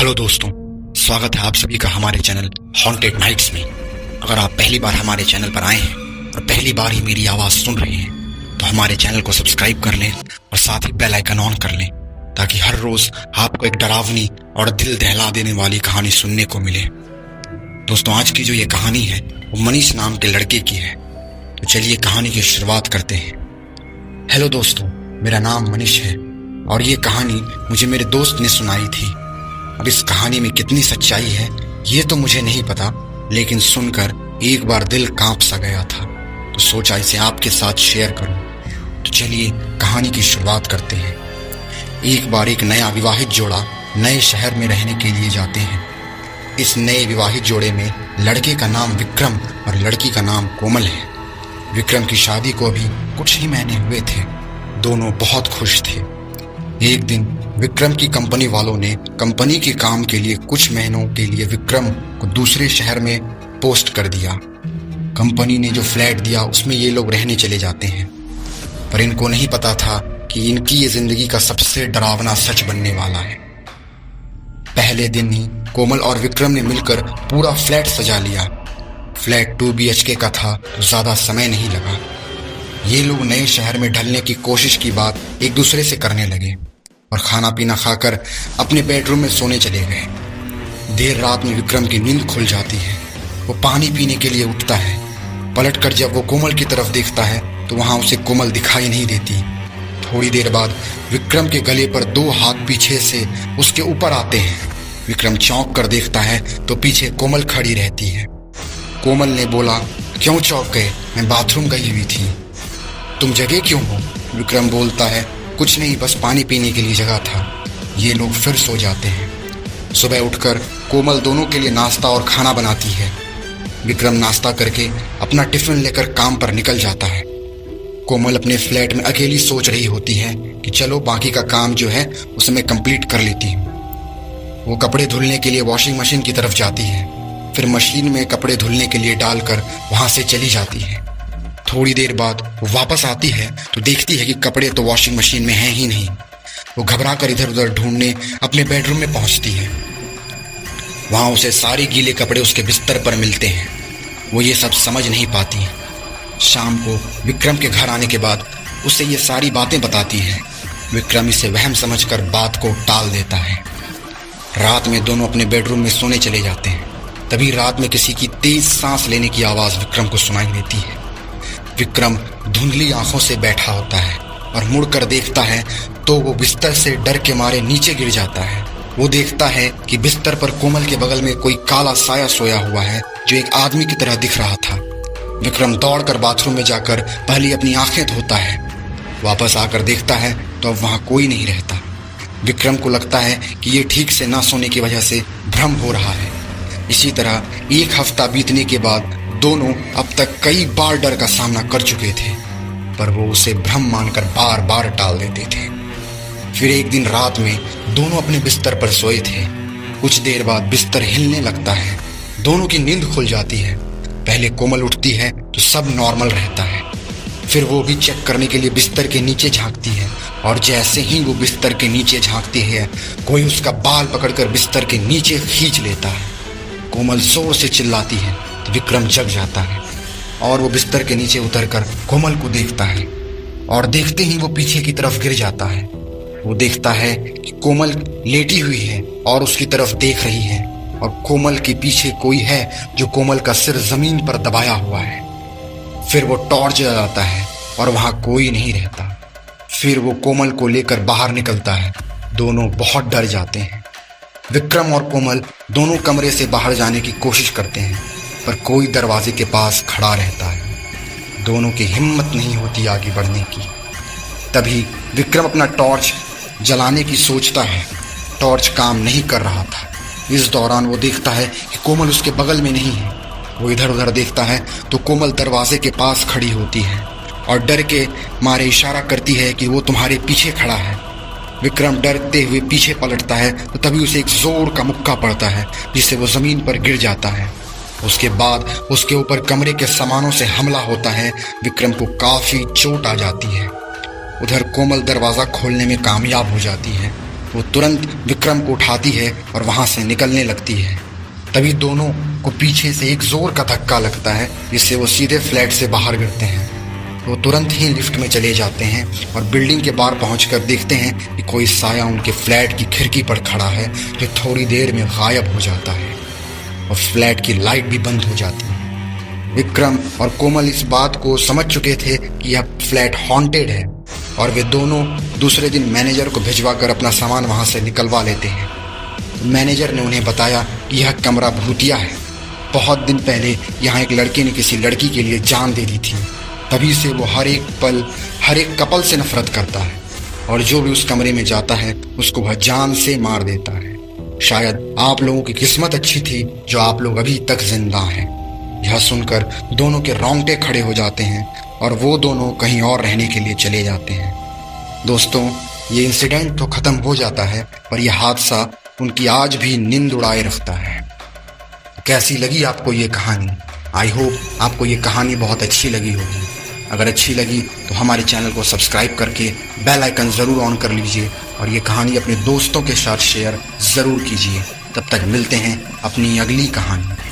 Hello दोस्तों, स्वागत है आप सभी का हमारे चैनल हॉन्टेड नाइट्स में। अगर आप पहली बार हमारे चैनल पर आए हैं और पहली बार ही मेरी आवाज़ सुन रहे हैं तो हमारे चैनल को सब्सक्राइब कर लें और साथ ही बेल आइकन ऑन कर लें ताकि हर रोज़ आपको एक डरावनी और दिल दहला देने वाली कहानी सुनने को मिले। दोस्तों, आज की जो ये कहानी है वो मनीष नाम के लड़के की है। तो चलिए कहानी की शुरुआत करते हैं। हेलो दोस्तों, मेरा नाम मनीष है और ये कहानी मुझे मेरे दोस्त ने सुनाई थी। अब इस कहानी में कितनी सच्चाई है ये तो मुझे नहीं पता, लेकिन सुनकर एक बार दिल कांप सा गया था, तो सोचा इसे आपके साथ शेयर करूं। तो चलिए कहानी की शुरुआत करते हैं। एक बार एक नया विवाहित जोड़ा नए शहर में रहने के लिए जाते हैं। इस नए विवाहित जोड़े में लड़के का नाम विक्रम और लड़की का नाम कोमल है। विक्रम की शादी को अभी कुछ ही महीने हुए थे। दोनों बहुत खुश थे। एक दिन विक्रम की कंपनी वालों ने कंपनी के काम के लिए कुछ महीनों के लिए विक्रम को दूसरे शहर में पोस्ट कर दिया। कंपनी ने जो फ्लैट दिया उसमें ये लोग रहने चले जाते हैं, पर इनको नहीं पता था कि इनकी ये जिंदगी का सबसे डरावना सच बनने वाला है। पहले दिन ही कोमल और विक्रम ने मिलकर पूरा फ्लैट सजा लिया। फ्लैट 2 BHK का था तो ज्यादा समय नहीं लगा। ये लोग नए शहर में ढलने की कोशिश की बात एक दूसरे से करने लगे और खाना पीना खाकर अपने बेडरूम में सोने चले गए। देर रात में विक्रम की नींद खुल जाती है। वो पानी पीने के लिए उठता है। पलटकर जब वो कोमल की तरफ देखता है तो वहां उसे कोमल दिखाई नहीं देती। थोड़ी देर बाद विक्रम के गले पर 2 हाथ पीछे से उसके ऊपर आते हैं। विक्रम चौंक कर देखता है तो पीछे कोमल खड़ी रहती है। कोमल ने बोला, क्यों चौंक गए? मैं बाथरूम गई हुई थी। तुम जगे क्यों हो? विक्रम बोलता है, कुछ नहीं, बस पानी पीने के लिए जगह था। ये लोग फिर सो जाते हैं। सुबह उठकर कोमल दोनों के लिए नाश्ता और खाना बनाती है। विक्रम नाश्ता करके अपना टिफिन लेकर काम पर निकल जाता है। कोमल अपने फ्लैट में अकेली सोच रही होती है कि चलो बाकी का काम जो है उसे मैं कंप्लीट कर लेती हूँ। वो कपड़े धुलने के लिए वॉशिंग मशीन की तरफ जाती है, फिर मशीन में कपड़े धुलने के लिए डालकर वहां से चली जाती है। थोड़ी देर बाद वो वापस आती है तो देखती है कि कपड़े तो वॉशिंग मशीन में हैं ही नहीं। वो घबरा कर इधर उधर ढूंढने अपने बेडरूम में पहुंचती है। वहां उसे सारे गीले कपड़े उसके बिस्तर पर मिलते हैं। वो ये सब समझ नहीं पाती। शाम को विक्रम के घर आने के बाद उसे ये सारी बातें बताती है। विक्रम इसे वहम समझकर बात को टाल देता है। रात में दोनों अपने बेडरूम में सोने चले जाते हैं। तभी रात में किसी की तेज सांस लेने की आवाज विक्रम को सुनाई देती है। विक्रम धुंधली आंखों से बैठा होता है और मुड़कर देखता है तो वो बिस्तर से डर के मारे नीचे गिर जाता है। वो देखता है कि बिस्तर पर कोमल के बगल में कोई काला साया सोया हुआ है जो एक आदमी की तरह दिख रहा था। विक्रम दौड़कर बाथरूम में जाकर पहले अपनी आंखें धोता है। वापस आकर देखता है तो अब वहां कोई नहीं रहता। विक्रम को लगता है कि ये ठीक से ना सोने की वजह से भ्रम हो रहा है। इसी तरह 1 हफ्ता बीतने के बाद दोनों अब तक कई बार डर का सामना कर चुके थे, पर वो उसे भ्रम मानकर बार बार टाल देते थे। फिर एक दिन रात में दोनों अपने बिस्तर पर सोए थे। कुछ देर बाद बिस्तर हिलने लगता है। दोनों की नींद खुल जाती है। पहले कोमल उठती है तो सब नॉर्मल रहता है। फिर वो भी चेक करने के लिए बिस्तर के नीचे झांकती है और जैसे ही वो बिस्तर के नीचे झांकती है कोई उसका बाल पकड़कर बिस्तर के नीचे खींच लेता है। कोमल जोर से चिल्लाती है तो विक्रम जग जाता है और वो बिस्तर के नीचे उतरकर कोमल को देखता है और देखते ही वो पीछे की तरफ गिर जाता है। वो देखता है कि कोमल लेटी हुई है और उसकी तरफ देख रही है और कोमल के पीछे कोई है जो कोमल का सिर जमीन पर दबाया हुआ है। फिर वो टॉर्च जलाता है और वहां कोई नहीं रहता। फिर वो कोमल को लेकर बाहर निकलता है। दोनों बहुत डर जाते हैं। विक्रम और कोमल दोनों कमरे से बाहर जाने की कोशिश करते हैं, पर कोई दरवाजे के पास खड़ा रहता है। दोनों की हिम्मत नहीं होती आगे बढ़ने की। तभी विक्रम अपना टॉर्च जलाने की सोचता है। टॉर्च काम नहीं कर रहा था। इस दौरान वो देखता है कि कोमल उसके बगल में नहीं है। वो इधर उधर देखता है तो कोमल दरवाजे के पास खड़ी होती है और डर के मारे इशारा करती है कि वो तुम्हारे पीछे खड़ा है। विक्रम डरते हुए पीछे पलटता है तो तभी उसे एक जोर का मुक्का पड़ता है जिससे वो जमीन पर गिर जाता है। उसके बाद उसके ऊपर कमरे के सामानों से हमला होता है। विक्रम को काफी चोट आ जाती है। उधर कोमल दरवाजा खोलने में कामयाब हो जाती है। वो तुरंत विक्रम को उठाती है और वहाँ से निकलने लगती है। तभी दोनों को पीछे से एक जोर का धक्का लगता है, जिससे वो सीधे फ्लैट से बाहर गिरते हैं। वो तुरंत ही लिफ्ट में चले जाते हैं और बिल्डिंग के बाहर पहुंचकर देखते हैं कि कोई साया उनके फ्लैट की खिड़की पर खड़ा है, जो थोड़ी देर में गायब हो जाता है और फ्लैट की लाइट भी बंद हो जाती है। विक्रम और कोमल इस बात को समझ चुके थे कि यह फ्लैट हॉन्टेड है और वे दोनों दूसरे दिन मैनेजर को भिजवा कर अपना सामान वहां से निकलवा लेते हैं। मैनेजर ने उन्हें बताया कि यह कमरा भूतिया है। बहुत दिन पहले यहाँ एक लड़के ने किसी लड़की के लिए जान दे दी थी। तभी से वो हर एक पल हर एक कपल से नफरत करता है और जो भी उस कमरे में जाता है उसको वह जान से मार देता है। शायद आप लोगों की किस्मत अच्छी थी जो आप लोग अभी तक जिंदा हैं। यह सुनकर दोनों के रोंगटे खड़े हो जाते हैं और वो दोनों कहीं और रहने के लिए चले जाते हैं। दोस्तों, ये इंसिडेंट तो ख़त्म हो जाता है, पर यह हादसा उनकी आज भी नींद उड़ाए रखता है। कैसी लगी आपको ये कहानी? आई होप आपको ये कहानी बहुत अच्छी लगी होगी। अगर अच्छी लगी तो हमारे चैनल को सब्सक्राइब करके बेल आइकन ज़रूर ऑन कर लीजिए और ये कहानी अपने दोस्तों के साथ शेयर ज़रूर कीजिए। तब तक मिलते हैं अपनी अगली कहानी।